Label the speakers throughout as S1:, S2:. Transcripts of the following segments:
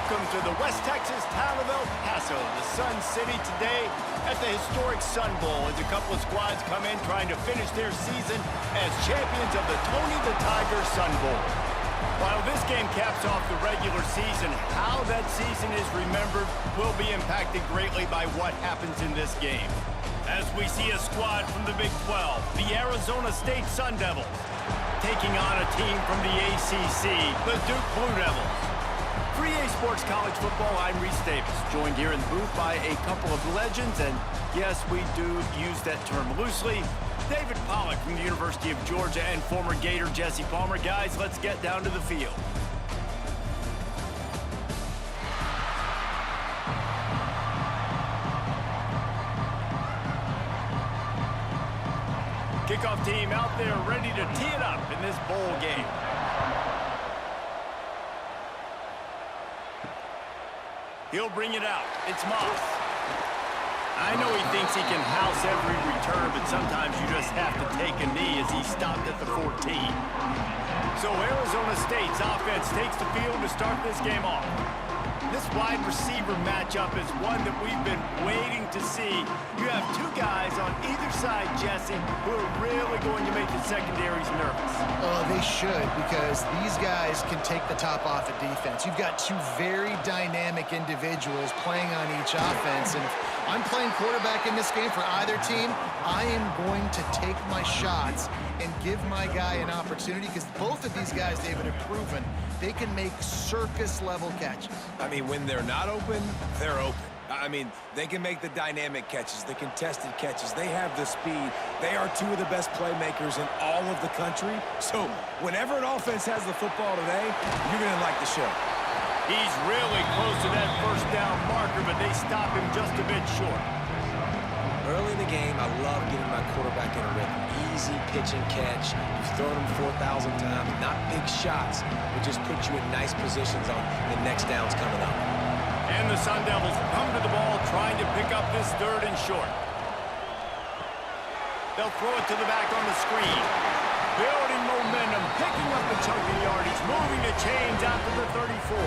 S1: welcome to the West Texas town of El Paso, the Sun City, today at the historic Sun Bowl as a couple of squads come in trying to finish their season as champions of the Tony the Tiger Sun Bowl. While this game caps off the regular season, how that season is remembered will be impacted greatly by what happens in this game. As we see a squad from the Big 12, the Arizona State Sun Devils, taking on a team from the ACC, the Duke Blue Devils. For EA Sports College Football, I'm Reese Davis, joined here in the booth by a couple of legends, and yes, we do use that term loosely. David Pollack from the University of Georgia and former Gator Jesse Palmer. Guys, let's get down to the field. Kickoff team out there ready to tee it up in this bowl game. He'll bring it out. It's Moss. I know he thinks he can house every return, but sometimes you just have to take a knee as he stopped at the 14. So Arizona State's offense takes the field to start this game off. This wide receiver matchup is one that we've been waiting to see. You have two guys on either side, Jesse, who are really going to make the secondaries nervous.
S2: Oh, they should, because these guys can take the top off of defense. You've got two very dynamic individuals playing on each offense, and if I'm playing quarterback in this game for either team, I am going to take my shots and give my guy an opportunity, because both of these guys, David, have proven they can make circus-level catches.
S3: I mean, when they're not open, they're open. I mean, they can make the dynamic catches, the contested catches. They have the speed. They are two of the best playmakers in all of the country. So whenever an offense has the football today, you're going to like the show.
S1: He's really close to that first down marker, but they stop him just a bit short.
S3: Early in the game, I love getting my quarterback in a rhythm. Easy pitch and catch. You've thrown him 4,000 times. Not big shots, but just put you in nice positions on the next downs coming up.
S1: And the Sun Devils come to the ball trying to pick up this third and short. They'll throw it to the back on the screen. Building momentum, picking up the chunk of yardage, moving the chains out to the 34.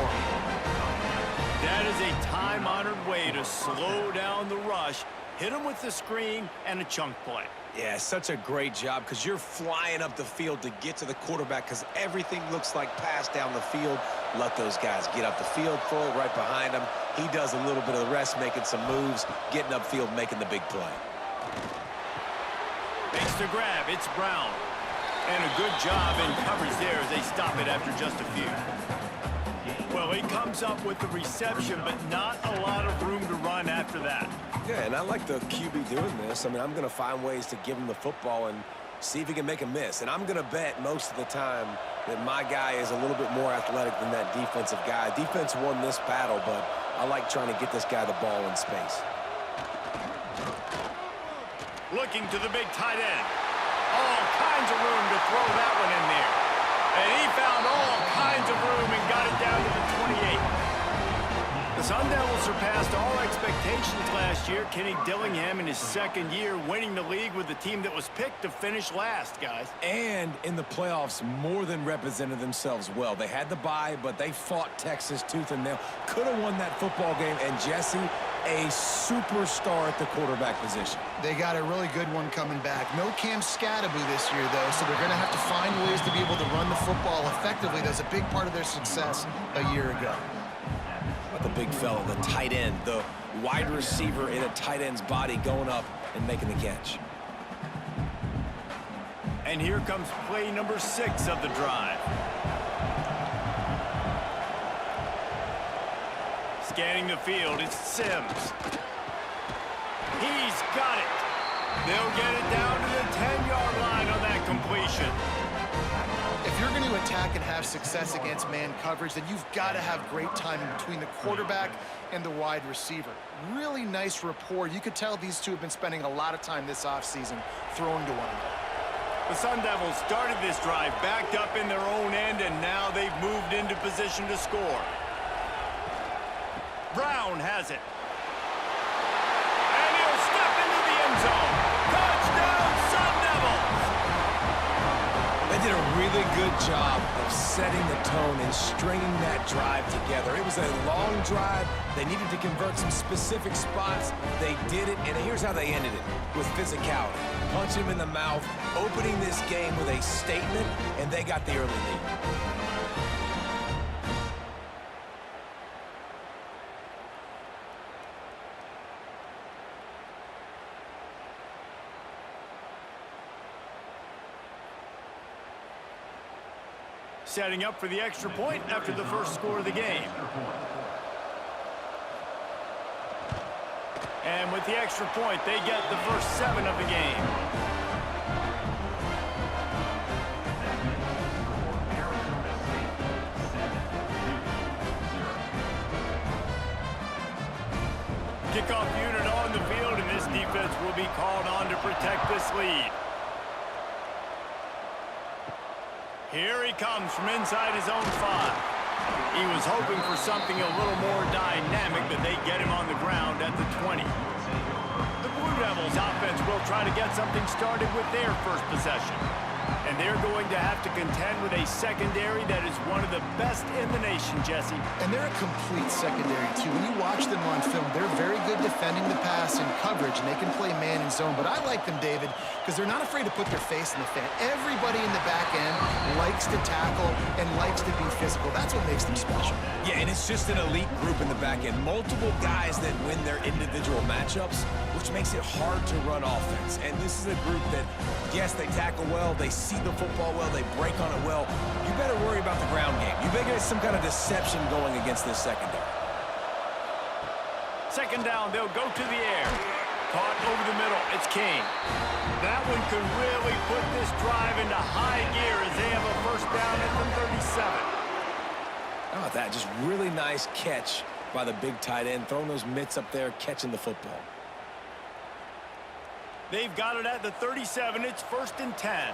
S1: That is a time-honored way to slow down the rush. Hit him with the screen and a chunk play.
S3: Yeah, such a great job, because you're flying up the field to get to the quarterback, because everything looks like pass down the field. Let those guys get up the field, throw it right behind him. He does a little bit of the rest, making some moves, getting upfield, making the big play.
S1: Makes the grab. It's Brown. And a good job in coverage there as they stop it after just a few. Well, he comes up with the reception, but not a lot of room to run after that.
S3: Yeah, and I like the QB doing this. I mean, I'm going to find ways to give him the football and see if he can make a miss. And I'm going to bet most of the time that my guy is a little bit more athletic than that defensive guy. Defense won this battle, but I like trying to get this guy the ball in space.
S1: Looking to the big tight end. All kinds of room to throw that one in there. And he found all kinds of room and got it down to the 28. The Sun Devils surpassed all expectations last year. Kenny Dillingham in his second year winning the league with the team that was picked to finish last, guys.
S3: And in the playoffs, more than represented themselves well. They had the bye, but they fought Texas tooth and nail. Could have won that football game. And Jesse, a superstar at the quarterback position.
S2: They got a really good one coming back. No Cam Scatterby this year, though, so they're going to have to find ways to be able to run the football effectively. That was a big part of their success a year ago.
S3: The big fella, the tight end, the wide receiver in a tight end's body going up and making the catch.
S1: And here comes play number 6 of the drive. Scanning the field, it's Sims. He's got it. They'll get it down to the 10-yard line on that completion.
S2: If you're going to attack and have success against man coverage, then you've got to have great timing between the quarterback and the wide receiver. Really nice rapport. You could tell these two have been spending a lot of time this offseason throwing to one another.
S1: The Sun Devils started this drive backed up in their own end, and now they've moved into position to score. Brown has it. And he'll step into the end zone. Touchdown, Sun Devils!
S3: They did a really good job of setting the tone and stringing that drive together. It was a long drive. They needed to convert some specific spots. They did it, and here's how they ended it, with physicality. Punch him in the mouth, opening this game with a statement, and they got the early lead.
S1: Setting up for the extra point after the first score of the game. And with the extra point, they get the first 7 of the game. Kickoff unit on the field, and this defense will be called on to protect this lead. Here he comes from inside his own 5. He was hoping for something a little more dynamic, but they get him on the ground at the 20. The Blue Devils offense will try to get something started with their first possession. And they're going to have to contend with a secondary that is one of the best in the nation, Jesse.
S2: And they're a complete secondary, too. When you watch them on film, they're very good defending the pass and coverage, and they can play man and zone. But I like them, David, because they're not afraid to put their face in the fan. Everybody in the back end likes to tackle and likes to be physical. That's what makes them special.
S3: Yeah, and it's just an elite group in the back end. Multiple guys that win their individual matchups, which makes it hard to run offense. And this is a group that, yes, they tackle well, they see the football well, they break on it well. You better worry about the ground game. You better get some kind of deception going against this secondary.
S1: Second down, they'll go to the air. Caught over the middle, it's King. That one could really put this drive into high gear as they have a first down at the 37.
S3: How about that? Just really nice catch by the big tight end, throwing those mitts up there, catching the football.
S1: They've got it at the 37. It's 1st and 10.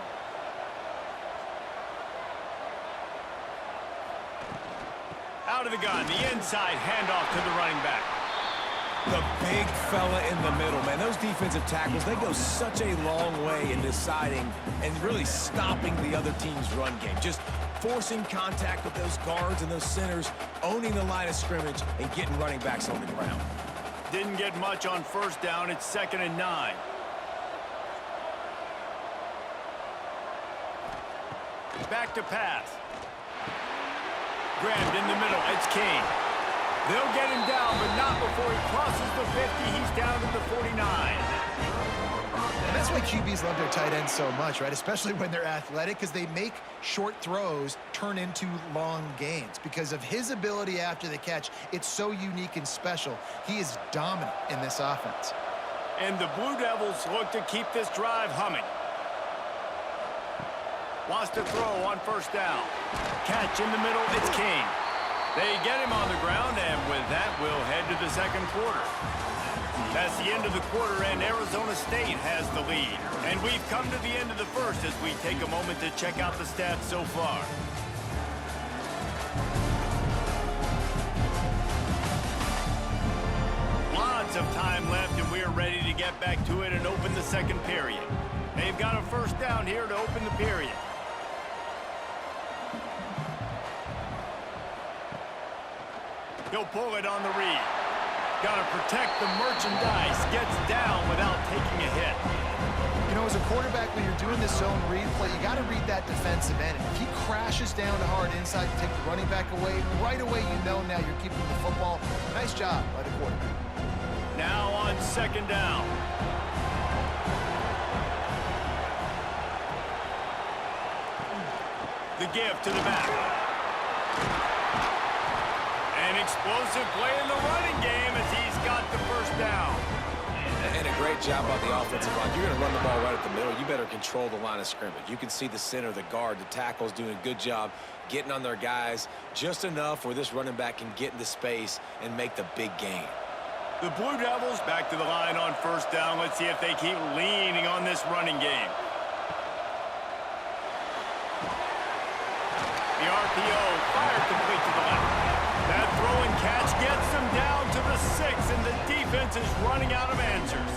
S1: Out of the gun, the inside handoff to the running back.
S3: The big fella in the middle, man. Those defensive tackles, they go such a long way in deciding and really stopping the other team's run game. Just forcing contact with those guards and those centers, owning the line of scrimmage, and getting running backs on the ground.
S1: Didn't get much on first down. It's 2nd and 9. Back to pass. Grabbed in the middle. It's King. They'll get him down, but not before he crosses the 50. He's down to the 49.
S2: And that's why QBs love their tight ends so much, right? Especially when they're athletic, because they make short throws turn into long gains. Because of his ability after the catch, it's so unique and special. He is dominant in this offense.
S1: And the Blue Devils look to keep this drive humming. Wants to throw on first down. Catch in the middle, it's King. They get him on the ground, and with that, we'll head to the second quarter. That's the end of the quarter, and Arizona State has the lead. And we've come to the end of the first as we take a moment to check out the stats so far. Lots of time left, and we're ready to get back to it and open the second period. They've got a first down here to open the period. He'll pull it on the read. Got to protect the merchandise. Gets down without taking a hit.
S2: You know, as a quarterback, when you're doing this zone read play, you got to read that defensive end. If he crashes down to hard inside to take the running back away, right away you know now you're keeping the football. Nice job by the quarterback.
S1: Now on second down. The give to the back. An explosive play in the running game as he's got the first down.
S3: And a great job by the offensive line. You're going to run the ball right at the middle. You better control the line of scrimmage. You can see the center, the guard, the tackles doing a good job getting on their guys just enough where this running back can get into space and make the big gain.
S1: The Blue Devils back to the line on first down. Let's see if they keep leaning on this running game. The RPO fired complete to the left. That throw and catch gets them down to the 6, and the defense is running out of answers.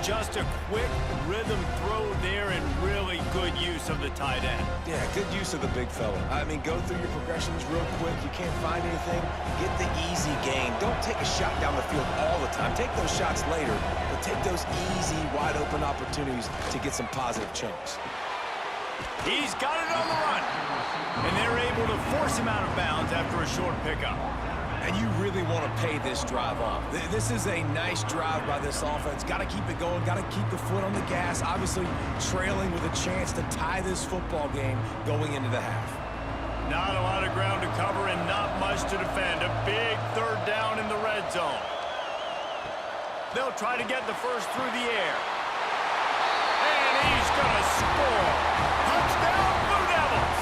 S1: Just a quick rhythm throw there and really good use of the tight end.
S3: Yeah, good use of the big fella. I mean, go through your progressions real quick. You can't find anything, get the easy gain. Don't take a shot down the field all the time. Take those shots later, but take those easy, wide-open opportunities to get some positive chunks.
S1: He's got it on the run. And they're able to force him out of bounds after a short pickup.
S3: And you really want to pay this drive off. This is a nice drive by this offense. Got to keep it going. Got to keep the foot on the gas. Obviously, trailing with a chance to tie this football game going into the half.
S1: Not a lot of ground to cover and not much to defend. A big third down in the red zone. They'll try to get the first through the air. And he's going to score. Touchdown, Blue Devils.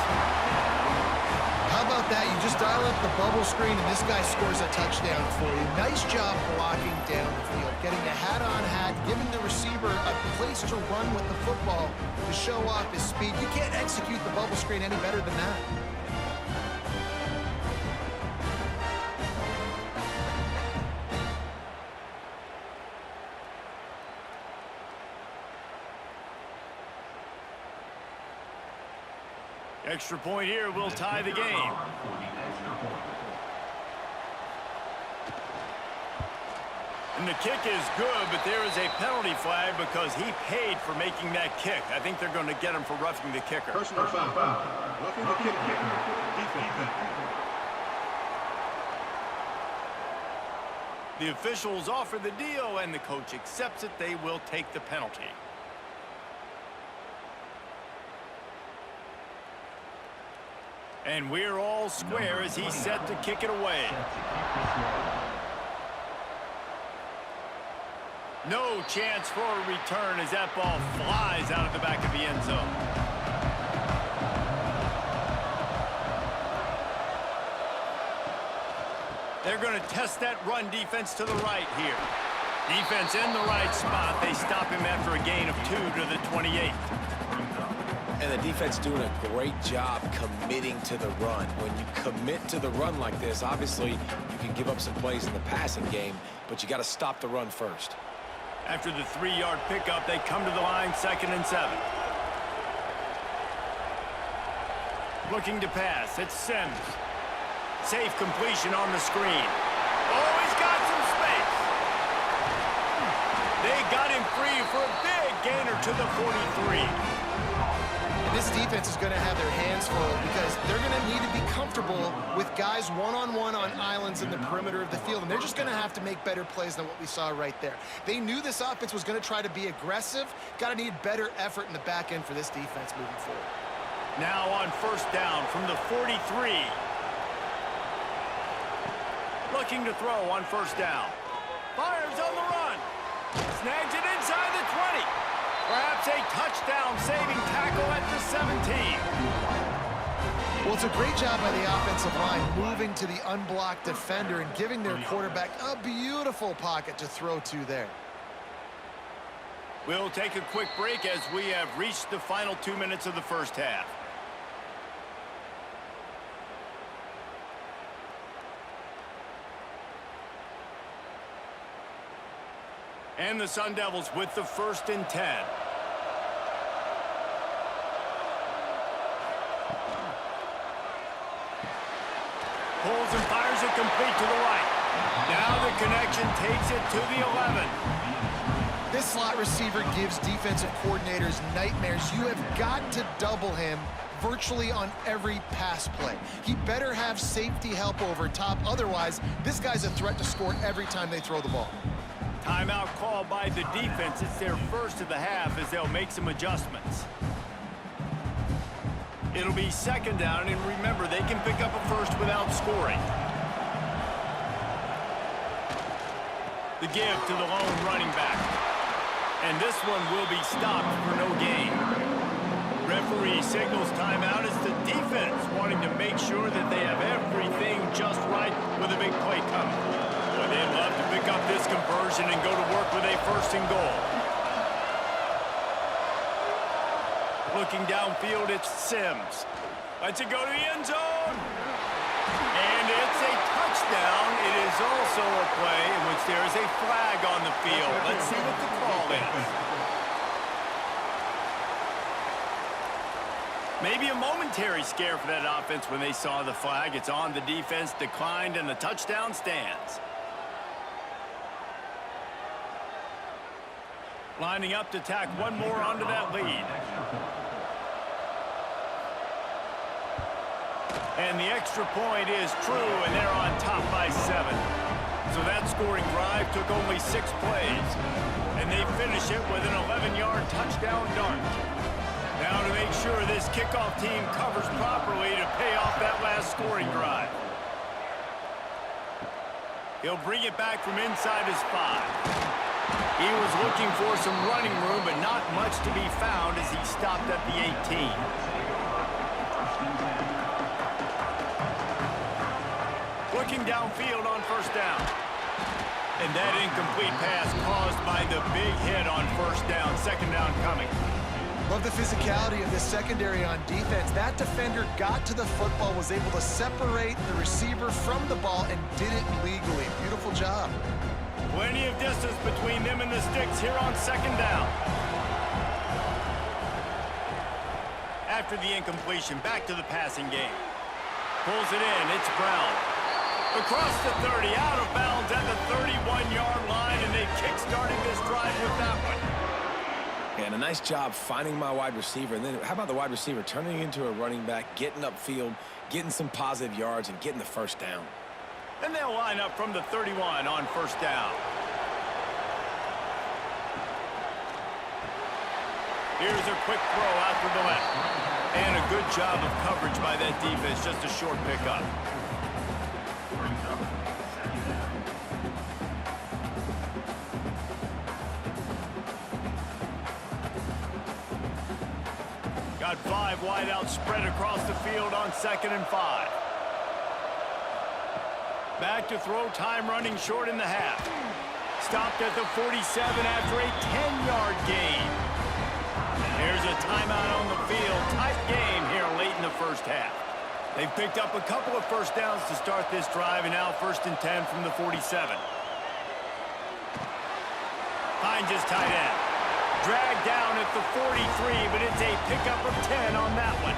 S2: How about that? You just dial up the bubble screen, and this guy scores a touchdown for you. Nice job blocking down the field, getting a hat-on-hat, giving the receiver a place to run with the football to show off his speed. You can't execute the bubble screen any better than that.
S1: Extra point here will tie the game. And the kick is good, but there is a penalty flag because he paid for making that kick. I think they're going to get him for roughing the kicker.
S4: Personal foul. Roughing the kicker. Defense.
S1: The officials offer the deal, and the coach accepts it. They will take the penalty. And we're all square as he's set to kick it away. No chance for a return as that ball flies out of the back of the end zone. They're going to test that run defense to the right here. Defense in the right spot. They stop him after a gain of 2 to the 28.
S3: And the defense doing a great job committing to the run. When you commit to the run like this, obviously you can give up some plays in the passing game, but you got to stop the run first.
S1: After the 3-yard pickup, they come to the line, 2nd and 7. Looking to pass, it's Sims. Safe completion on the screen. Oh, he's got some space. They got him free for a big gainer to the 43.
S2: And this defense is going to have their hands full because they're going to need to be comfortable with guys one-on-one on islands in the perimeter of the field. And they're just going to have to make better plays than what we saw right there. They knew this offense was going to try to be aggressive. Got to need better effort in the back end for this defense moving forward.
S1: Now on first down from the 43. Looking to throw on first down. Fires on the run. Snags it inside the 20. Perhaps a touchdown-saving tackle at the 17.
S2: Well, it's a great job by the offensive line moving to the unblocked defender and giving their quarterback a beautiful pocket to throw to there.
S1: We'll take a quick break as we have reached the final 2 minutes of the first half. And the Sun Devils with the 1st and 10. Pulls and fires it complete to the right. Now the connection takes it to the 11.
S2: This slot receiver gives defensive coordinators nightmares. You have got to double him virtually on every pass play. He better have safety help over top. Otherwise, this guy's a threat to score every time they throw the ball.
S1: Timeout called by the defense. It's their first of the half as they'll make some adjustments. It'll be 2nd down, and remember, they can pick up a first without scoring. The give to the lone running back. And this one will be stopped for no gain. Referee signals timeout as the defense wanting to make sure that they have everything just right with a big play coming. But they'd love to pick up this conversion and go to work with a 1st and goal. Looking downfield, it's Sims. Lets it go to the end zone. And it's a touchdown. It is also a play in which Coach, there is a flag on the field. Let's see what the call is. Maybe a momentary scare for that offense when they saw the flag. It's on, the defense declined, and the touchdown stands. Lining up to tack one more onto that lead. And the extra point is true, and they're on top by 7. So that scoring drive took only 6 plays. And they finish it with an 11-yard touchdown dart. Now to make sure this kickoff team covers properly to pay off that last scoring drive. He'll bring it back from inside his 5. He was looking for some running room, but not much to be found as he stopped at the 18. Looking downfield on first down. And that incomplete pass caused by the big hit on first down. Second down coming.
S2: Love the physicality of this secondary on defense. That defender got to the football, was able to separate the receiver from the ball, and did it legally. Beautiful job.
S1: Plenty of distance between them and the sticks here on second down. After the incompletion, back to the passing game. Pulls it in, it's Brown. Across the 30, out of bounds at the 31-yard line, and they kick-starting this drive with that one.
S3: And a nice job finding my wide receiver. And then how about the wide receiver turning into a running back, getting upfield, getting some positive yards, and getting the first down.
S1: And they'll line up from the 31 on first down. Here's a quick throw out to the left. And a good job of coverage by that defense, just a short pickup. Got 5 wideouts spread across the field on 2nd and 5. Back to throw, time running short in the half. Stopped at the 47 after a 10-yard gain. There's a timeout on the field. Tight game here late in the first half. They've picked up a couple of first downs to start this drive, and now 1st and 10 from the 47. Finds his tight end. Dragged down at the 43, but it's a pickup of 10 on that one.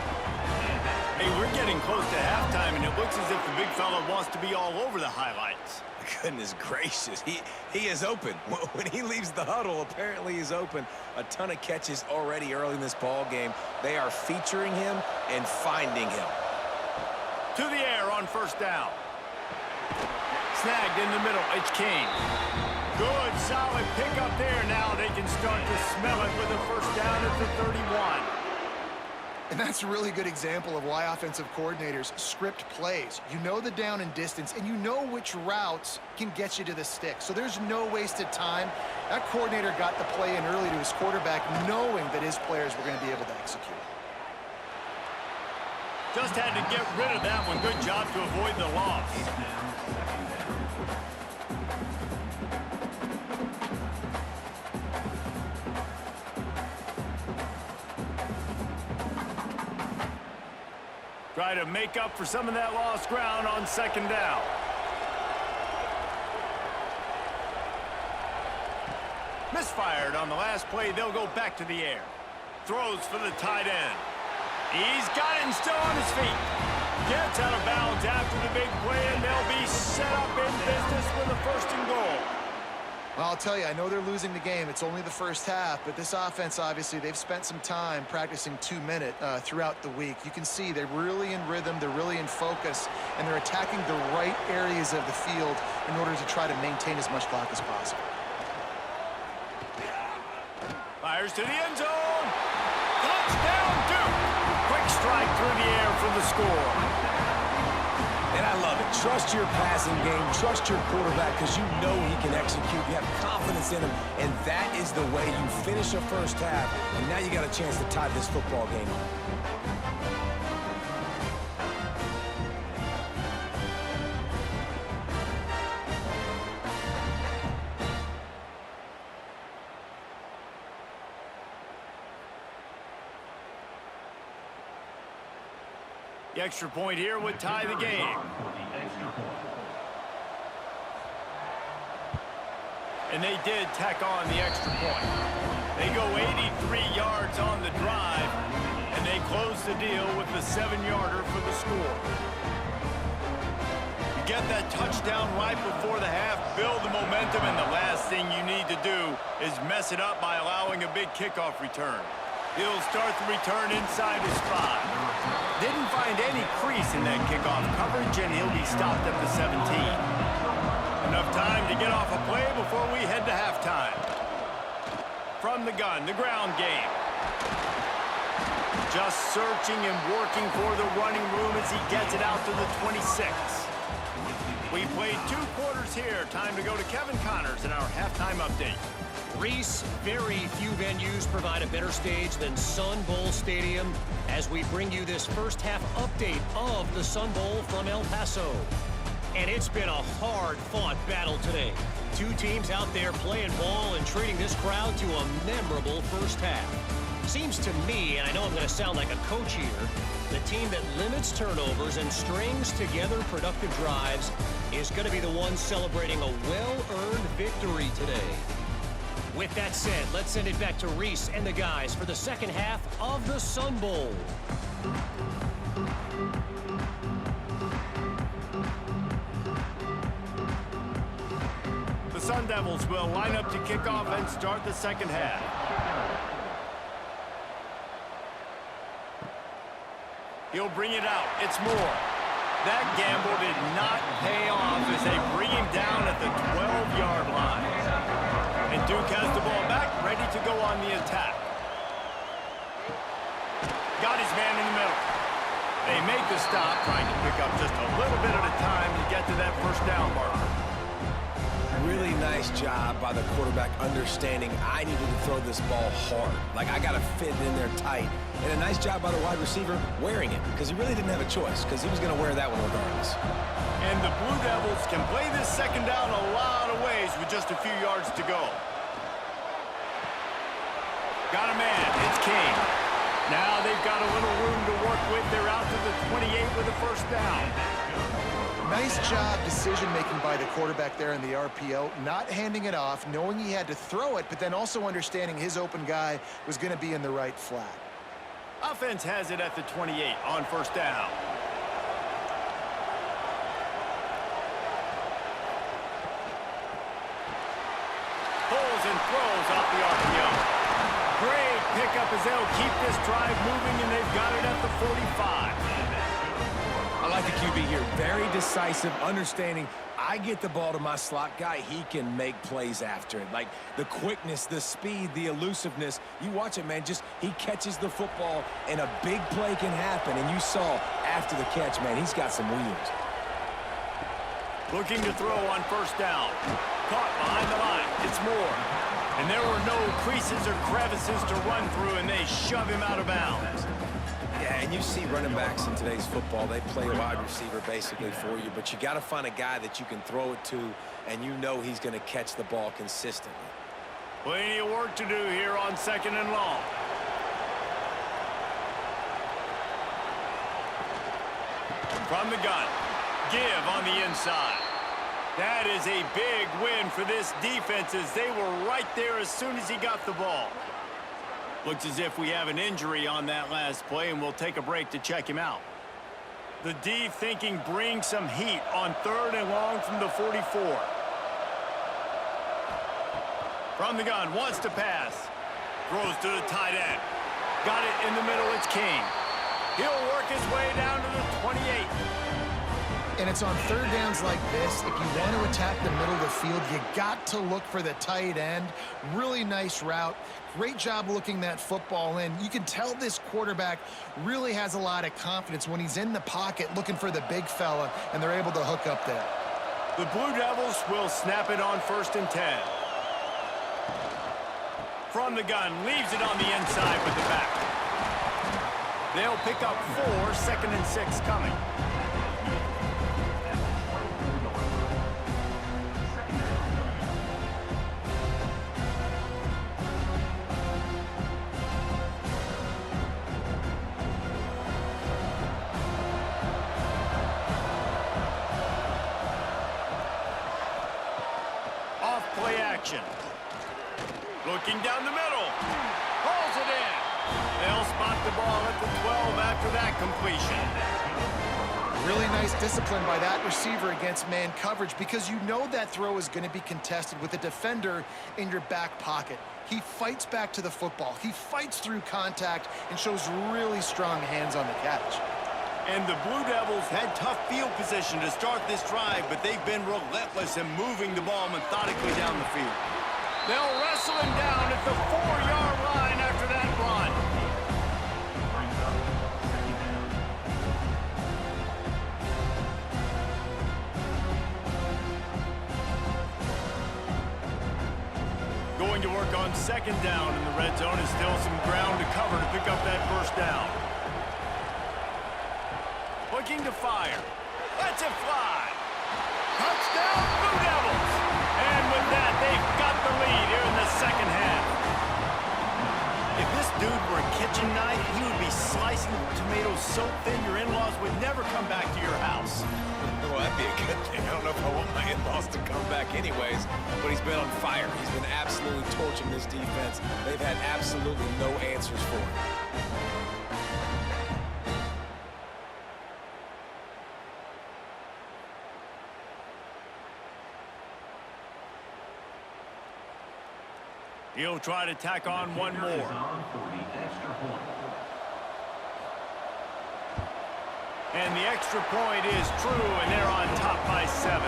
S1: Hey, we're getting close to halftime, and it looks as if the big fella wants to be all over the highlights.
S3: Goodness gracious, he is open. When he leaves the huddle, apparently he's open. A ton of catches already early in this ball game. They are featuring him and finding him.
S1: To the air on first down. Snagged in the middle, it's Kane. Good, solid pickup there. Now they can start to smell it with a first down at the 31.
S2: And that's a really good example of why offensive coordinators script plays. You know the down and distance, and you know which routes can get you to the stick. So there's no wasted time. That coordinator got the play in early to his quarterback, knowing that his players were going to be able to execute.
S1: Just had to get rid of that one. Good job to avoid the loss. Try to make up for some of that lost ground on second down. Misfired on the last play. They'll go back to the air. Throws for the tight end. He's got it and still on his feet. Gets out of bounds after the big play, and they'll be set up in business with a 1st and goal.
S2: Well, I'll tell you, I know they're losing the game. It's only the first half, but this offense, obviously, they've spent some time practicing 2-minute throughout the week. You can see they're really in rhythm, they're really in focus, and they're attacking the right areas of the field in order to try to maintain as much clock as possible.
S1: Fires to the end zone. Touchdown, Duke. Quick strike through the air for the score.
S3: And I love it. Trust your passing game. Trust your quarterback because you know he can execute. You have confidence in him. And that is the way you finish a first half. And now you got a chance to tie this football game up.
S1: The extra point here would tie the game. And they did tack on the extra point. They go 83 yards on the drive, and they close the deal with the 7-yarder for the score. You get that touchdown right before the half, build the momentum, and the last thing you need to do is mess it up by allowing a big kickoff return. He'll start the return inside his 5. Didn't find any crease in that kickoff coverage, and he'll be stopped at the 17. Enough time to get off a play before we head to halftime. From the gun, the ground game. Just searching and working for the running room as he gets it out to the 26. We played 2 quarters here. Time to go to Kevin Connors in our halftime update.
S5: Reese, very few venues provide a better stage than Sun Bowl Stadium as we bring you this first half update of the Sun Bowl from El Paso. And it's been a hard-fought battle today. 2 teams out there playing ball and treating this crowd to a memorable first half. Seems to me, and I know I'm going to sound like a coach here, the team that limits turnovers and strings together productive drives is going to be the one celebrating a well-earned victory today. With that said, let's send it back to Reese and the guys for the second half of the Sun Bowl.
S1: The Sun Devils will line up to kick off and start the second half. He'll bring it out. It's Moore. That gamble did not pay off as they bring him down at the 12-yard line. And Duke has the ball back, ready to go on the attack. Got his man in the middle. They make the stop, trying to pick up just a little bit at a time to get to that first down marker.
S3: Really nice job by the quarterback understanding I needed to throw this ball hard. Like, I got to fit it in there tight. And a nice job by the wide receiver wearing it, because he really didn't have a choice, because he was going to wear that one regardless.
S1: And the Blue Devils can play this second down a lot of ways with just a few yards to go. Got a man. It's King. Now they've got a little room to work with. They're out to the 28 with a first down.
S2: Nice job decision-making by the quarterback there in the RPO, not handing it off, knowing he had to throw it, but then also understanding his open guy was going to be in the right flat.
S1: Offense has it at the 28 on first down. Pulls and throws off the RPO. Great pickup as they'll keep this drive moving, and they've got it at the 45.
S3: I like the QB here. Very decisive, understanding I get the ball to my slot guy, he can make plays after it. Like the quickness, the speed, the elusiveness. You watch it, man. Just he catches the football, and a big play can happen. And you saw after the catch, man, he's got some wheels.
S1: Looking to throw on first down. Caught behind the line. It's Moore. And there were no creases or crevices to run through, and they shove him out of bounds.
S3: Yeah, and you see running backs in today's football, they play a wide receiver basically for you, but you got to find a guy that you can throw it to, and you know he's going to catch the ball consistently.
S1: Plenty of work to do here on second and long. From the gun, give on the inside. That is a big win for this defense as they were right there as soon as he got the ball. Looks as if we have an injury on that last play, and we'll take a break to check him out. The D thinking bring some heat on third and long from the 44. From the gun, wants to pass. Throws to the tight end. Got it in the middle, it's King. He'll work his way down to the 28.
S2: And it's on third downs like this, if you want to attack the middle of the field, you got to look for the tight end. Really nice route. Great job looking that football in. You can tell this quarterback really has a lot of confidence when he's in the pocket looking for the big fella, and they're able to hook up there.
S1: The Blue Devils will snap it on first and 10. From the gun, leaves it on the inside with the back. They'll pick up 4, second and 6 coming. action. Looking down the middle. Hauls it in. They'll spot the ball at the 12 after that completion.
S2: Really nice discipline by that receiver against man coverage because you know that throw is going to be contested with a defender in your back pocket. He fights back to the football. He fights through contact and shows really strong hands on the catch.
S1: And the Blue Devils had tough field position to start this drive, but they've been relentless in moving the ball methodically down the field. They'll wrestle him down at the 4-yard line after that run. Going to work on second down in the red zone, is still some ground to cover to pick up that first down. Looking to fire. Lets it fly. Touchdown, Blue Devils. And with that, they've got the lead here in the second half. If this dude were a kitchen knife, he would be slicing tomatoes so thin your in-laws would never come back to your house.
S3: Well, that'd be a good thing. I don't know if I want my in-laws to come back anyways, but he's been on fire. He's been absolutely torching this defense. They've had absolutely no answers for him.
S1: He'll try to tack on one more. And the extra point is true, and they're on top by 7.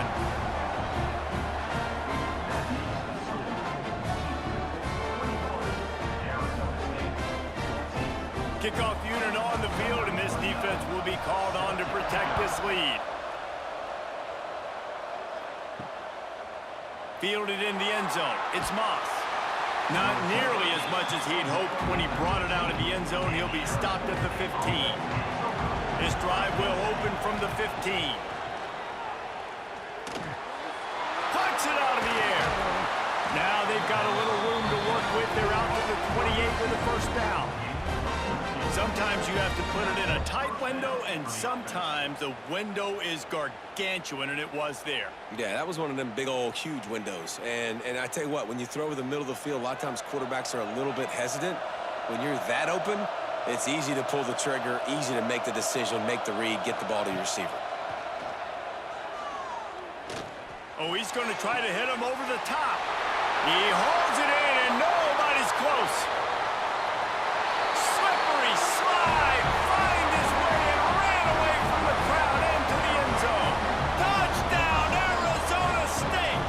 S1: Kickoff unit on the field, and this defense will be called on to protect this lead. Fielded in the end zone. It's Moss. Not nearly as much as he'd hoped when he brought it out of the end zone. He'll be stopped at the 15. This drive will open from the 15. Pucks it out of the air. Now they've got a little room to work with. They're out to the 28 with a first down. Sometimes you have to put it in a tight window, and sometimes the window is gargantuan, and it was there.
S3: Yeah, that was one of them big old huge windows. And I tell you what, when you throw over the middle of the field, a lot of times quarterbacks are a little bit hesitant. When you're that open, it's easy to pull the trigger, easy to make the decision, make the read, get the ball to your receiver.
S1: Oh, he's going to try to hit him over the top. He holds it in, and nobody's close. Slippery slide, find his way, and ran away from the crowd into the end zone. Touchdown, Arizona State!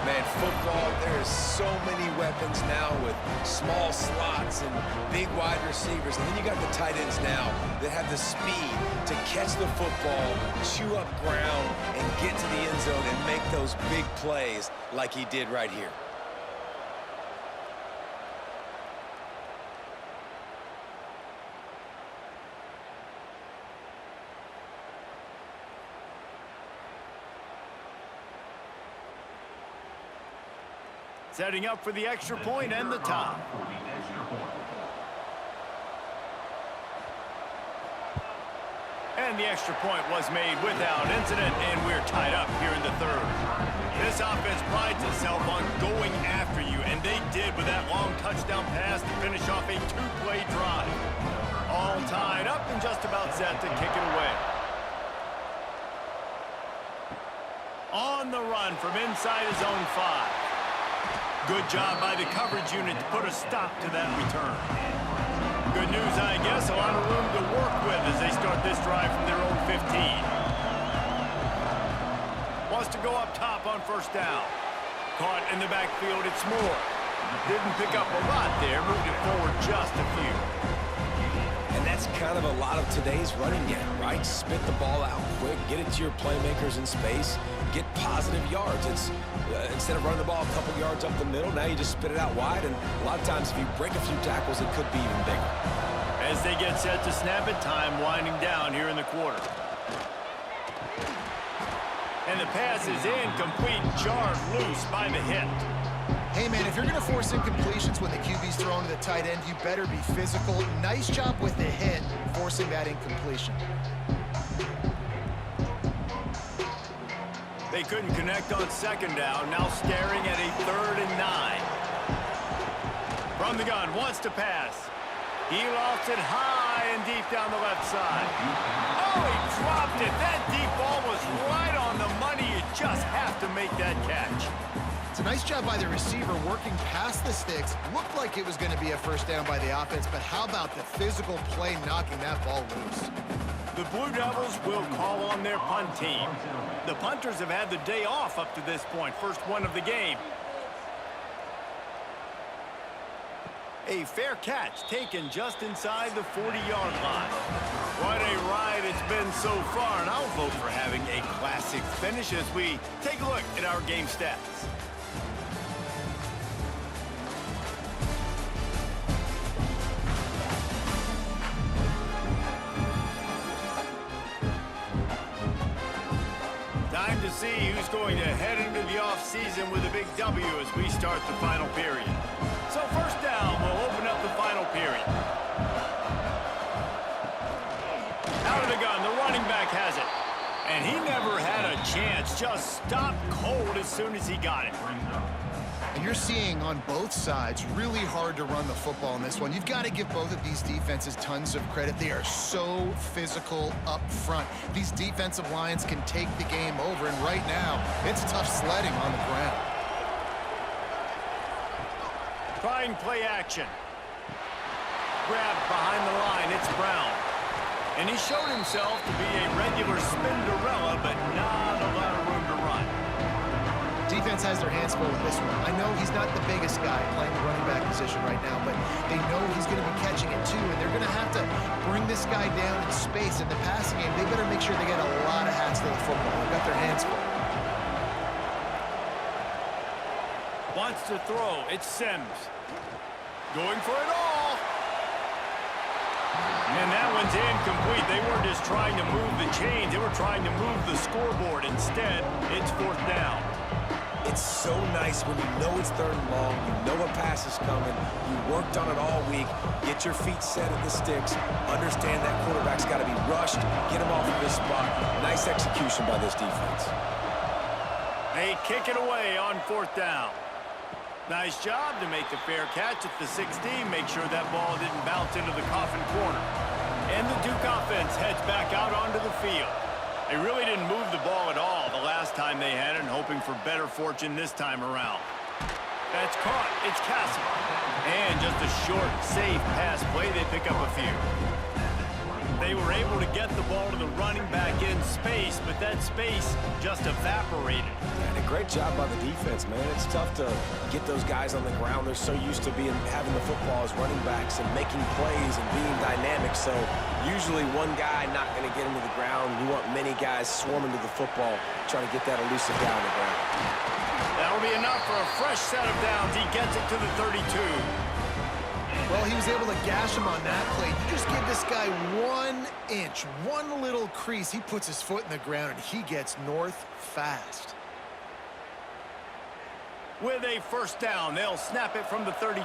S3: Man, football, there's so many weapons now with small slots and big wide receivers. And then you got the tight ends now that have the speed to catch the football, chew up ground, and get to the end zone and make those big plays like he did right here.
S1: Setting up for the extra point and the top. And the extra point was made without incident, and we're tied up here in the third. This offense prides itself on going after you, and they did with that long touchdown pass to finish off a 2-play drive. All tied up and just about set to kick it away. On the run from inside his own 5. Good job by the coverage unit to put a stop to that return. Good news, I guess, a lot of room to work with as they start this drive from their own 15. Wants to go up top on first down. Caught in the backfield, it's Moore. Didn't pick up a lot there, moved it forward just a few.
S3: And that's kind of a lot of today's running game, right? Spit the ball out quick, get it to your playmakers in space, get positive yards. It's instead of running the ball a couple yards up the middle, now you just spit it out wide, and a lot of times if you break a few tackles, it could be even bigger.
S1: As they get set to snap it, time winding down here in the quarter. And the pass is incomplete, jarred loose by the hit.
S2: Hey, man, if you're going to force incompletions when the QB's thrown to the tight end, you better be physical. Nice job with the hit, forcing that incompletion.
S1: They couldn't connect on second down. Now staring at a 3rd and 9. From the gun, wants to pass. He lost it high and deep down the left side. Oh, he dropped it. That deep ball was right on the money. You just have to make that catch.
S2: It's a nice job by the receiver working past the sticks. Looked like it was going to be a first down by the offense, but how about the physical play knocking that ball loose?
S1: The Blue Devils will call on their punt team. The punters have had the day off up to this point. First one of the game. A fair catch taken just inside the 40-yard line. What a ride it's been so far, and I'll vote for having a classic finish as we take a look at our game stats. Time to see who's going to head into the offseason with a big W as we start the final period. So first down, we'll open up the final period. Out of the gun, the running back has it. And he never had a chance, just stopped cold as soon as he got it.
S2: And you're seeing on both sides really hard to run the football in this one. You've got to give both of these defenses tons of credit. They are so physical up front. These defensive lines can take the game over, and right now, it's tough sledding on the ground.
S1: Trying play action. Grabbed behind the line, it's Brown. And he showed himself to be a regular Spinderella, but not a lot of room to run.
S2: Defense has their hands full with this one. I know he's not the biggest guy playing the running back position right now, but they know he's going to be catching it too, and they're going to have to bring this guy down in space. In the passing game, they better make sure they get a lot of hats to the football. They've got their hands full.
S1: Wants to throw. It's Sims. Going for it all. And that one's incomplete. They weren't just trying to move the chains. They were trying to move the scoreboard. Instead, it's 4th down.
S3: It's so nice when you know it's 3rd and long, you know a pass is coming, you worked on it all week, get your feet set at the sticks, understand that quarterback's got to be rushed, get him off of this spot. Nice execution by this defense.
S1: They kick it away on 4th down. Nice job to make the fair catch at the 16, make sure that ball didn't bounce into the coffin corner. And the Duke offense heads back out onto the field. They really didn't move the ball at all the last time they had it, and hoping for better fortune this time around. That's caught. It's Castle. And just a short, safe pass play. They pick up a few. They were able to get the ball to the running back in space, but that space just evaporated.
S3: And a great job by the defense, man. It's tough to get those guys on the ground. They're so used to having the football as running backs and making plays and being dynamic. So usually one guy not going to get into the ground. You want many guys swarming to the football, trying to get that elusive guy on the ground.
S1: That'll be enough for a fresh set of downs. He gets it to the 32.
S2: Well, he was able to gash him on that play. You just give this guy 1 inch, one little crease. He puts his foot in the ground, and he gets north fast.
S1: With a first down, they'll snap it from the 32.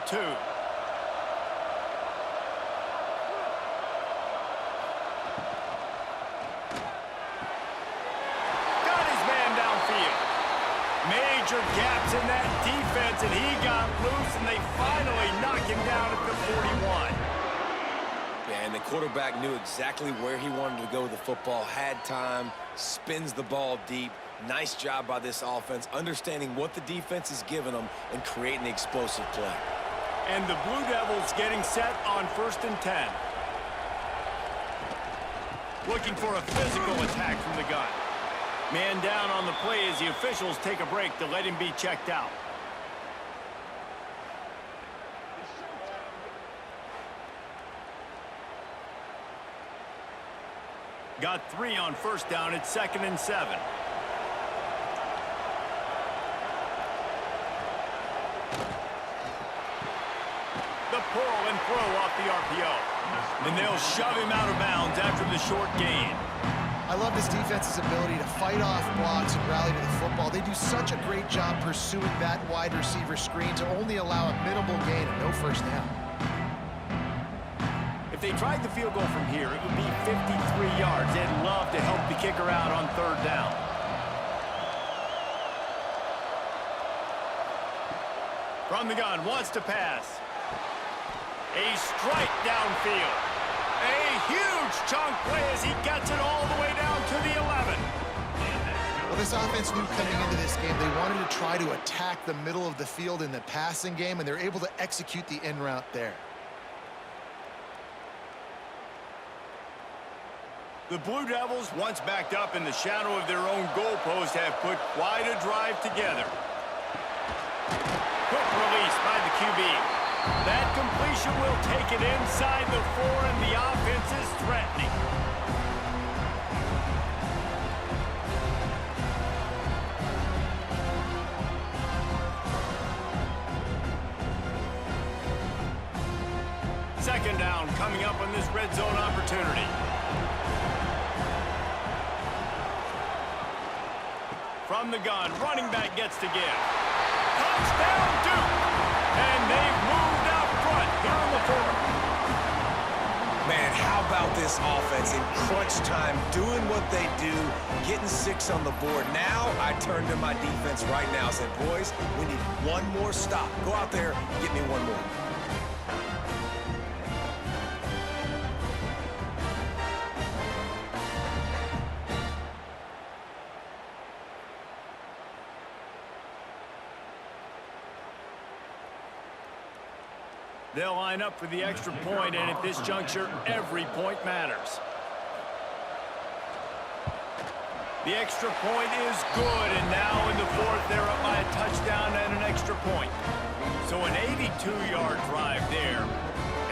S1: Got his man downfield. Major gaps in that defense, and he got loose, and they finally knock him down at the 41.
S3: Yeah, and the quarterback knew exactly where he wanted to go with the football, had time, spins the ball deep. Nice job by this offense, understanding what the defense is giving them and creating the explosive play.
S1: And the Blue Devils getting set on 1st and 10. Looking for a physical attack from the gun. Man down on the play as the officials take a break to let him be checked out. Got 3 on first down. It's 2nd and 7. The pull and throw off the RPO. And they'll shove him out of bounds after the short gain.
S2: I love this defense's ability to fight off blocks and rally to the football. They do such a great job pursuing that wide receiver screen to only allow a minimal gain and no first down.
S1: If they tried the field goal from here, it would be 53 yards. They'd love to help the kicker out on 3rd down. From the gun, wants to pass. A strike downfield. A huge chunk play as he gets it all the way down to the 11.
S2: Well, this offense knew coming into this game they wanted to try to attack the middle of the field in the passing game, and they're able to execute the in route there.
S1: The Blue Devils, once backed up in the shadow of their own goalpost, have put quite a drive together. Quick release by the QB. That completion will take it inside the 4, and the offense is threatening. Second down coming up on this red zone opportunity. From the gun, running back gets to give. Touchdown, Duke! And they've moved out front here in the 4th.
S3: Man, how about this offense in crunch time, doing what they do, getting 6 on the board. Now I turn to my defense right now and said, boys, we need one more stop. Go out there, get me one more.
S1: They'll line up for the extra point, and at this juncture, every point matters. The extra point is good, and now in the 4th, they're up by a touchdown and an extra point. So an 82-yard drive there,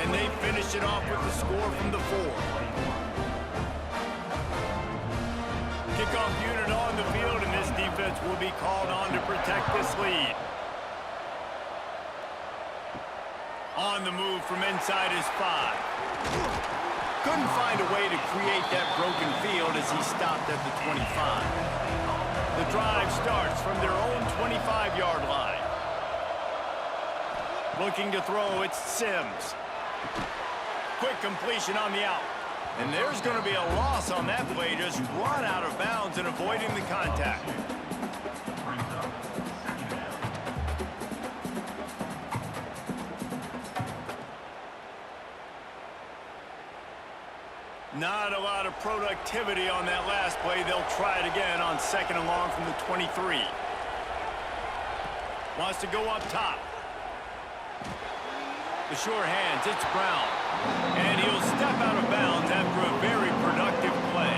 S1: and they finish it off with the score from the 4. Kickoff unit on the field, and this defense will be called on to protect this lead. On the move from inside his 5. Couldn't find a way to create that broken field as he stopped at the 25. The drive starts from their own 25-yard line. Looking to throw, it's Sims. Quick completion on the out. And there's going to be a loss on that play, just run out of bounds and avoiding the contact. Not a lot of productivity on that last play. They'll try it again on 2nd and long from the 23. Wants to go up top. The sure hands, it's Brown. And he'll step out of bounds after a very productive play.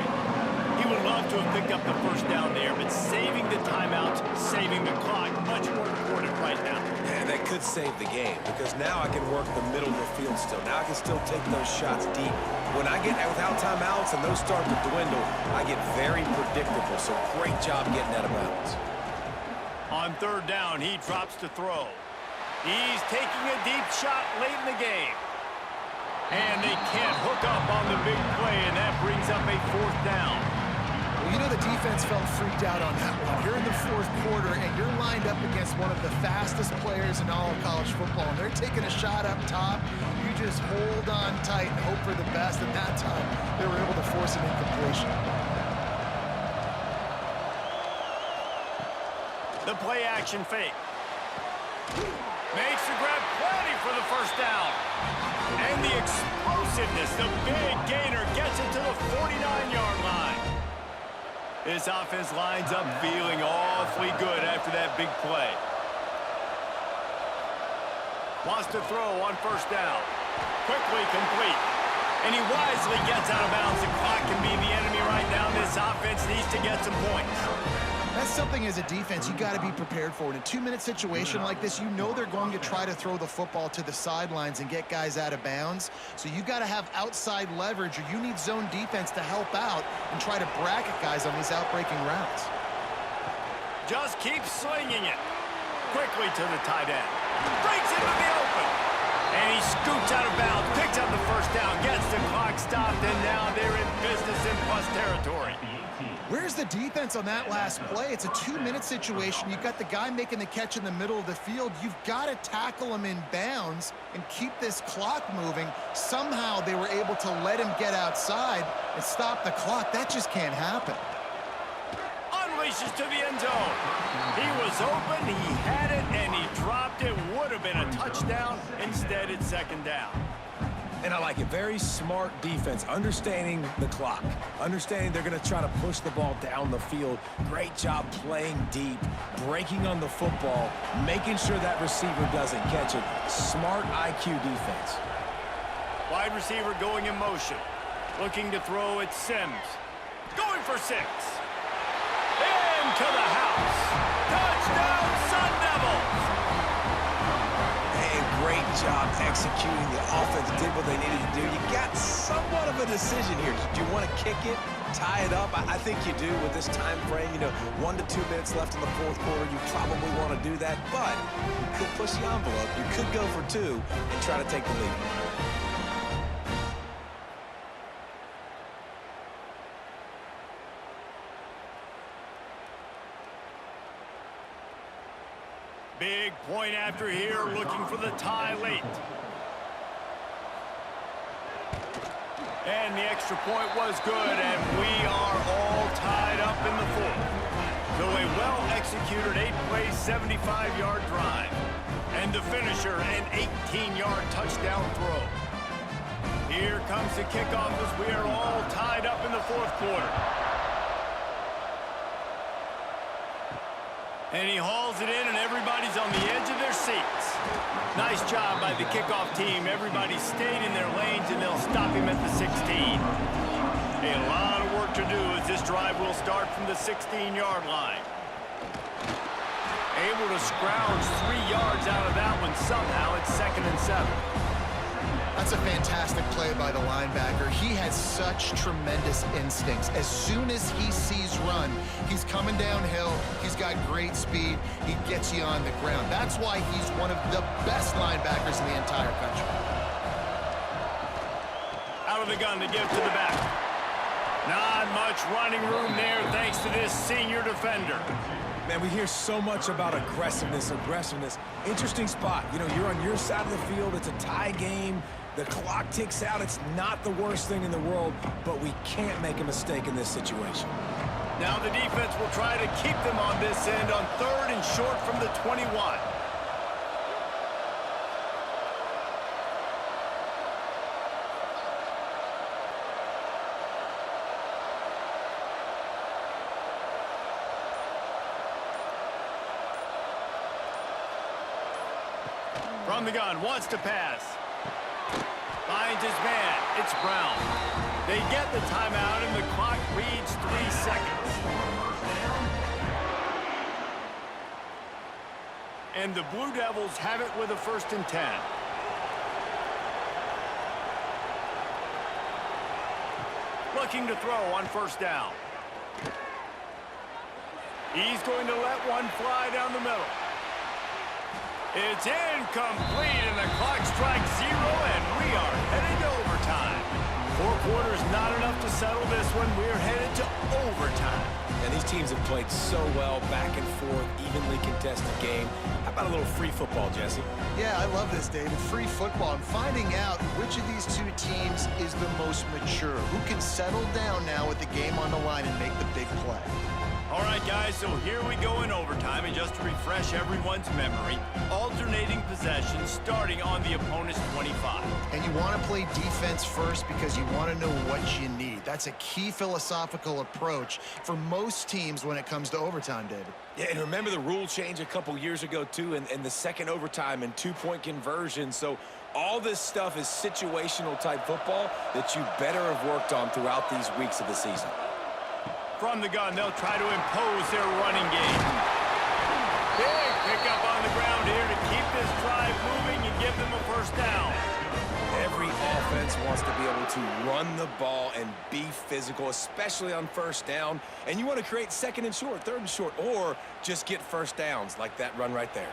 S1: He would love to have picked up the first down there, but saving the timeout, saving the clock, much more important right now.
S3: Man, that could save the game, because now I can work the middle of the field still. Now I can still take those shots deep. When I get without timeouts and those start to dwindle, I get very predictable, so great job getting out of bounds.
S1: On 3rd down, he drops to throw. He's taking a deep shot late in the game. And they can't hook up on the big play, and that brings up a 4th down.
S2: Well, you know the defense felt freaked out on that one. You're in the 4th quarter, and you're lined up against one of the fastest players in all of college football, and they're taking a shot up top. You just hold on tight and hope for the best. At that time, they were able to force an incompletion.
S1: The play action fake. Makes the grab, plenty for the first down. And the explosiveness, the big gainer gets it to the 49-yard line. This offense lines up feeling awfully good after that big play. Wants to throw on 1st down. Quickly complete. And he wisely gets out of bounds. The clock can be the enemy right now. This offense needs to get some points.
S2: That's something as a defense you got to be prepared for. In a 2-minute situation like this, you know they're going to try to throw the football to the sidelines and get guys out of bounds. So you got to have outside leverage, or you need zone defense to help out and try to bracket guys on these outbreaking routes.
S1: Just keep slinging it. Quickly to the tight end. Breaks into the open. And he scoots out of bounds, picks up the first down, gets the clock stopped, and now they're in business in plus territory.
S2: Where's the defense on that last play? It's a 2-minute situation. You've got the guy making the catch in the middle of the field. You've got to tackle him in bounds and keep this clock moving. Somehow they were able to let him get outside and stop the clock. That just can't happen.
S1: unleashes to the end zone. He was open, he had it, and he dropped it. Would have been a touchdown. Instead, it's second down.
S3: And I like it. Very smart defense, understanding the clock, understanding they're going to try to push the ball down the field. Great job playing deep, breaking on the football, making sure that receiver doesn't catch it. Smart IQ defense.
S1: Wide receiver going in motion. Looking to throw at Sims. Going for 6. Into the house. Touchdown, Sun Devils!
S3: And great job executing. The offense did what they needed to do. You got somewhat of a decision here. Do you want to kick it, tie it up? I think you do with this time frame. 1 to 2 minutes left in the fourth quarter. You probably want to do that, but you could push the envelope. You could go for 2 and try to take the lead.
S1: Big point after here, looking for the tie late. And the extra point was good, and we are all tied up in the fourth. So a well-executed 8-play, 75-yard drive. And the finisher, an 18-yard touchdown throw. Here comes the kickoff as we are all tied up in the fourth quarter. And he hauls it in, and everybody's on the edge of their seats. Nice job by the kickoff team. Everybody stayed in their lanes, and they'll stop him at the 16. A lot of work to do as this drive will start from the 16-yard line. Able to scrounge 3 yards out of that one somehow. It's 2nd and 7.
S2: That's a fantastic play by the linebacker. He has such tremendous instincts. As soon as he sees run, he's coming downhill. He's got great speed. He gets you on the ground. That's why he's one of the best linebackers in the entire country.
S1: Out of the gun to give to the back. Not much running room there thanks to this senior defender.
S3: Man, we hear so much about aggressiveness. Interesting spot. You're on your side of the field. It's a tie game. The clock ticks out. It's not the worst thing in the world, but we can't make a mistake in this situation.
S1: Now the defense will try to keep them on this end on 3rd and short from the 21. From the gun, wants to pass. Finds his man. It's Brown. They get the timeout, and the clock reads 3 seconds. And the Blue Devils have it with a 1st and 10. Looking to throw on 1st down. He's going to let one fly down the middle. It's incomplete, and the clock strikes 0, and we are headed to overtime. 4 quarters not enough to settle this one. We're headed to overtime.
S3: And these teams have played so well, back and forth, evenly contested game. How about a little free football, Jesse?
S2: Yeah, I love this, David. Free football. I'm finding out which of these 2 teams is the most mature, who can settle down now with the game on the line and make the big play.
S1: All right, guys, so here we go in overtime, and just to refresh everyone's memory, alternating possessions starting on the opponent's 25.
S2: And you want to play defense first because you want to know what you need. That's a key philosophical approach for most teams when it comes to overtime, David.
S3: Yeah, and remember the rule change a couple years ago, too, and the second overtime and 2-point conversion. So all this stuff is situational type football that you better have worked on throughout these weeks of the season.
S1: From the gun, they'll try to impose their running game. Big pickup on the ground here to keep this drive moving and give them a 1st down.
S3: Every offense wants to be able to run the ball and be physical, especially on 1st down. And you want to create 2nd and short, 3rd and short, or just get 1st downs like that run right there.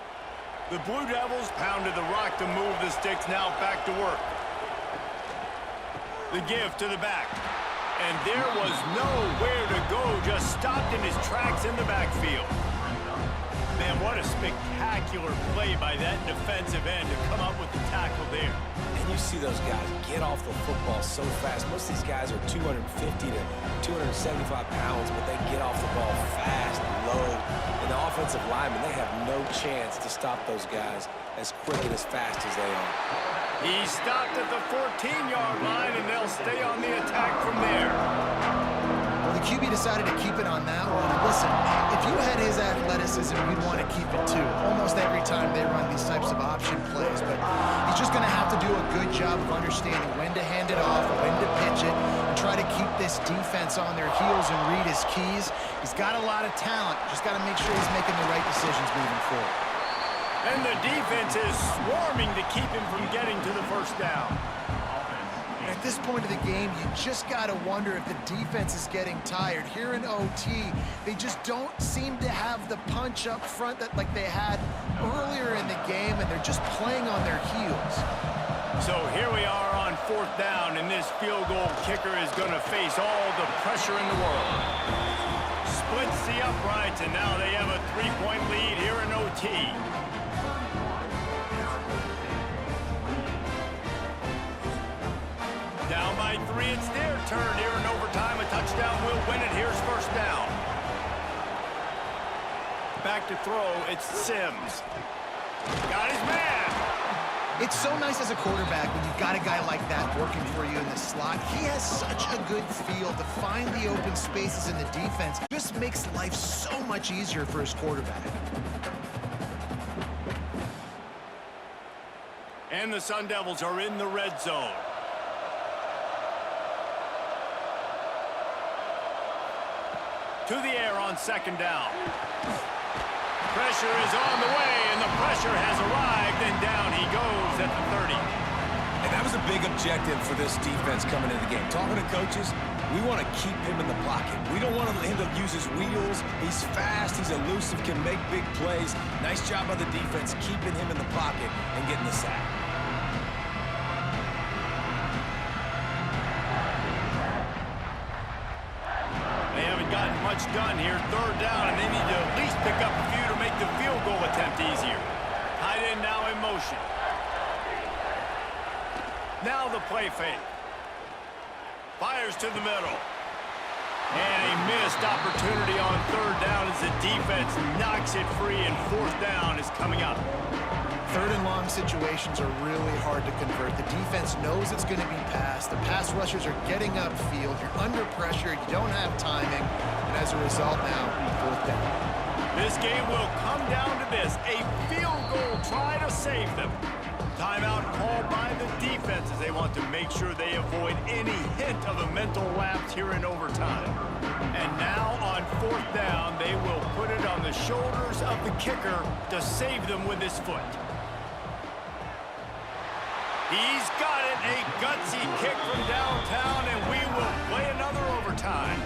S1: The Blue Devils pounded the rock to move the sticks, now back to work. The give to the back. And there was nowhere to go, just stopped in his tracks in the backfield. Man, what a spectacular play by that defensive end to come up with the tackle there.
S3: And you see those guys get off the football so fast. Most of these guys are 250 to 275 pounds, but they get off the ball fast, low. And the offensive linemen, they have no chance to stop those guys as quick and as fast as they are.
S1: He stopped at the 14-yard line, and they'll stay on the attack from there.
S2: Well, the QB decided to keep it on that one. Listen, if you had his athleticism, you'd want to keep it too. Almost every time they run these types of option plays. But he's just going to have to do a good job of understanding when to hand it off, when to pitch it, and try to keep this defense on their heels and read his keys. He's got a lot of talent. Just got to make sure he's making the right decisions moving forward.
S1: And the defense is swarming to keep him from getting to the first down.
S2: At this point of the game, you just got to wonder if the defense is getting tired. Here in OT, they just don't seem to have the punch up front that like they had earlier in the game, and they're just playing on their heels.
S1: So here we are on fourth down, and this field goal kicker is going to face all the pressure in the world. Splits the uprights, and now they have a 3-point lead here in OT. Down by 3, it's their turn here in overtime. A touchdown will win it. Here's first down. Back to throw, it's Sims. Got his man.
S2: It's so nice as a quarterback when you've got a guy like that working for you in the slot. He has such a good feel to find the open spaces in the defense. Just makes life so much easier for his quarterback.
S1: And the Sun Devils are in the red zone. To the air on second down. Pressure is on the way, and the pressure has arrived, and down he goes at the 30.
S3: And that was a big objective for this defense coming into the game. Talking to coaches, we want to keep him in the pocket. We don't want him to use his wheels. He's fast, he's elusive, can make big plays. Nice job by the defense keeping him in the pocket and getting the sack.
S1: They haven't gotten much done here. Third down, and they need to at least pick up a few to make the field goal attempt easier. Tight end now in motion. Now the play fake. Fires to the middle. And a missed opportunity on third down as the defense knocks it free, and fourth down is coming up.
S2: Third and long situations are really hard to convert. The defense knows it's going to be passed. The pass rushers are getting upfield. You're under pressure. You don't have timing. And as a result now, fourth down.
S1: This game will come down to this. A field goal try to save them. Timeout called by the defense as they want to make sure they avoid any hint of a mental lapse here in overtime. And now on fourth down, they will put it on the shoulders of the kicker to save them with his foot. He's got it, a gutsy kick from downtown, and we will play another overtime.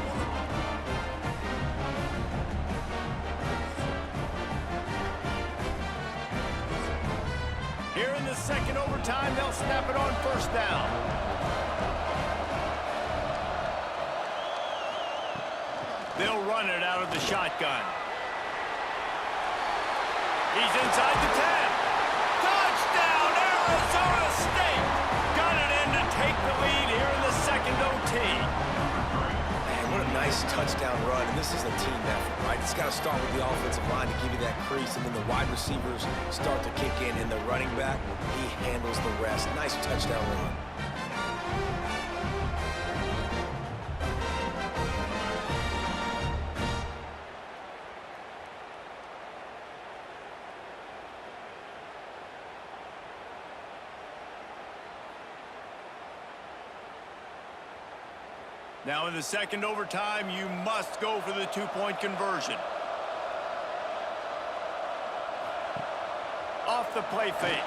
S1: Here in the second overtime, they'll snap it on first down. They'll run it out of the shotgun. He's inside the 10. Touchdown, Arizona State! Got it in to take the lead here in the second OT.
S3: Man, what a nice touchdown run, and this is a team effort, right? It's got to start with the offensive line to give you that crease, and then the wide receivers start to kick in, and the running back, he handles the rest. Nice touchdown run.
S1: Now in the second overtime, you must go for the two-point conversion. Off the play fake.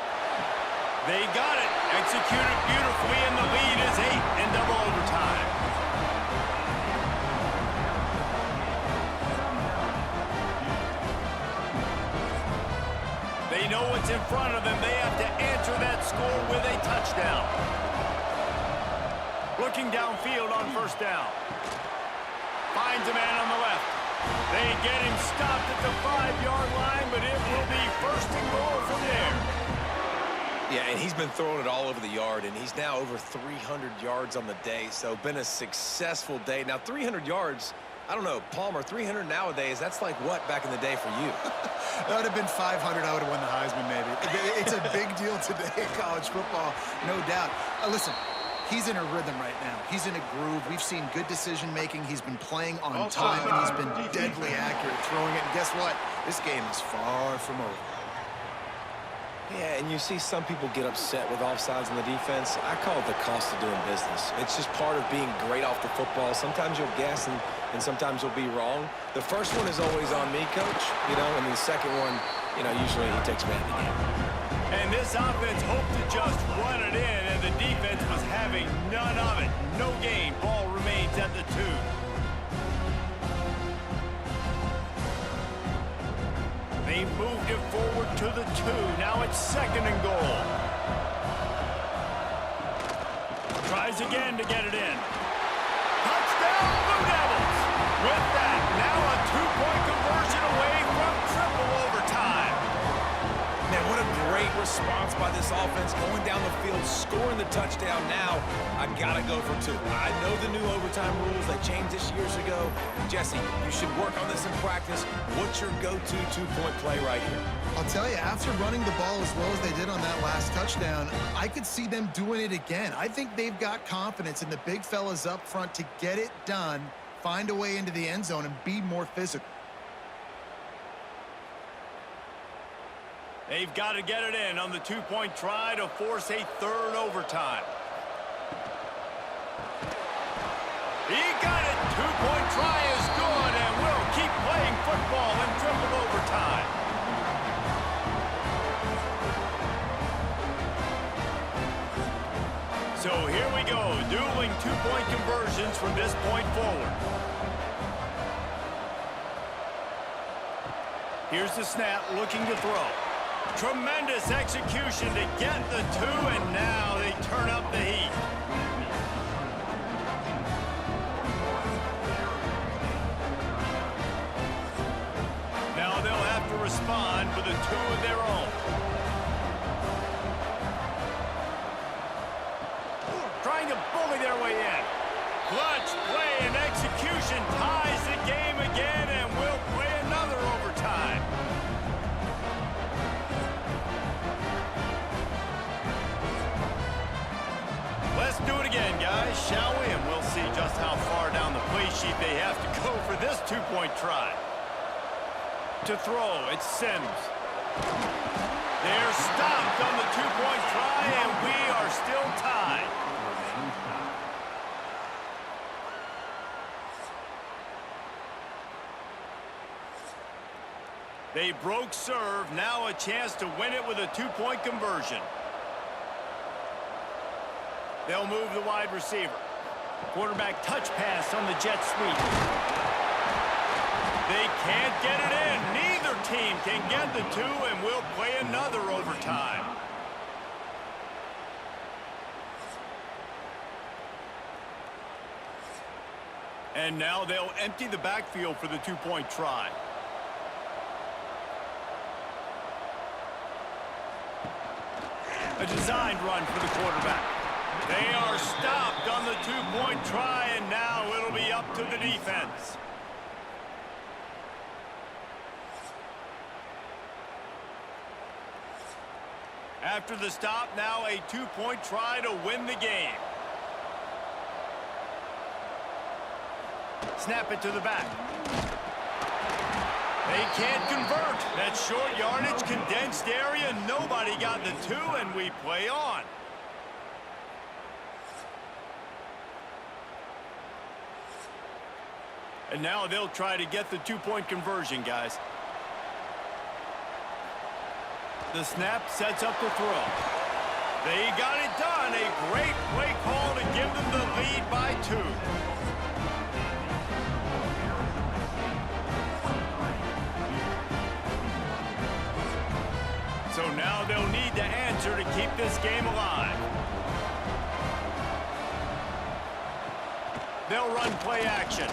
S1: They got it. Executed beautifully, and the lead is 8 in double overtime. They know what's in front of them. They have to answer that score with a touchdown. Looking downfield on first down. Finds a man on the left. They get him stopped at the 5-yard line, but be first and goal from there.
S3: Yeah, and he's been throwing it all over the yard, and he's now over 300 yards on the day, so been a successful day. Now, 300 yards, I don't know, Palmer, 300 nowadays, that's like what back in the day for you?
S2: That would have been 500. I would have won the Heisman, maybe. It's a big deal today in college football, no doubt. Listen, he's in a rhythm right now. He's in a groove. We've seen good decision-making. He's been playing on time, and he's been deadly accurate throwing it. And guess what? This game is far from over.
S3: Yeah, and you see some people get upset with offsides on the defense. I call it the cost of doing business. It's just part of being great off the football. Sometimes you'll guess, and sometimes you'll be wrong. The first one is always on me, Coach, and the second one, usually he takes me out of the game.
S1: And this offense hoped to just run it in, and the defense was having none of it. No gain. Ball remains at the 2. They moved it forward to the 2. Now it's second and goal. Tries again to get it in. Touchdown, Blue Devils! With that, now a 2-point conversion away from triple overtime.
S3: Man, what a great response by this offense, going down the field, scoring the touchdown. Now, I gotta go for 2. I know the new overtime rules, they changed this years ago. Jesse, you should work on this in practice. What's your go-to 2-point play right here?
S2: I'll tell you, after running the ball as well as they did on that last touchdown, I could see them doing it again. I think they've got confidence in the big fellas up front to get it done, find a way into the end zone, and be more physical.
S1: They've got to get it in on the 2-point try to force a third overtime. He got it. 2-point try is good, and will keep playing football in triple overtime. So here we go, dueling 2-point conversions from this point forward. Here's the snap, looking to throw. Tremendous execution to get the 2, and now they turn up the heat. Now they'll have to respond with a 2 of their own. Trying to bully their way in. Clutch play and execution ties the game again, and will play another overtime. Let's do it again, guys, shall we? And we'll see just how far down the play sheet they have to go for this 2-point try. To throw, it's Sims. They're stopped on the 2-point try, and we are still tied. They broke serve, now a chance to win it with a 2-point conversion. They'll move the wide receiver. Quarterback touch pass on the jet sweep. They can't get it in. Neither team can get the 2, and we'll play another overtime. And now they'll empty the backfield for the 2-point try. A designed run for the quarterback. They are stopped on the 2-point try, and now it'll be up to the defense. After the stop, now a 2-point try to win the game. Snap it to the back. They can't convert. That short yardage, condensed area, nobody got the 2, and we play on. And now they'll try to get the 2-point conversion, guys. The snap sets up the throw. They got it done. A great play call to give them the lead by 2. So now they'll need to answer to keep this game alive. They'll run play action.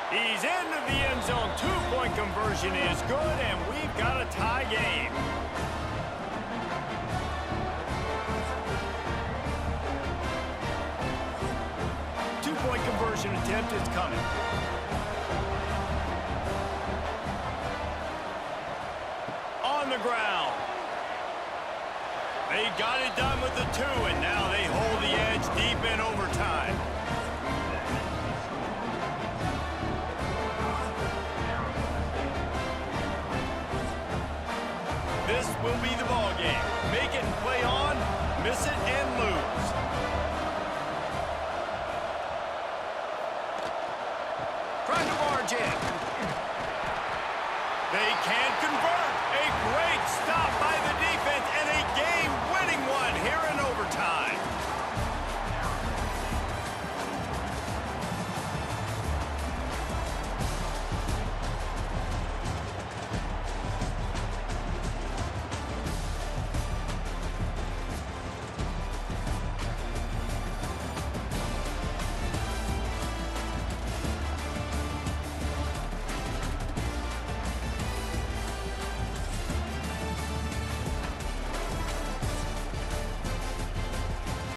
S1: He's into the end zone. Two-point conversion is good, and we've got a tie game. Two-point conversion attempt is coming. On the ground. They got it done with the two, and now they hold the edge deep in overtime. This will be the ball game. Make it and play on, miss it and lose. Trying to barge in. They can't convert. A great stop by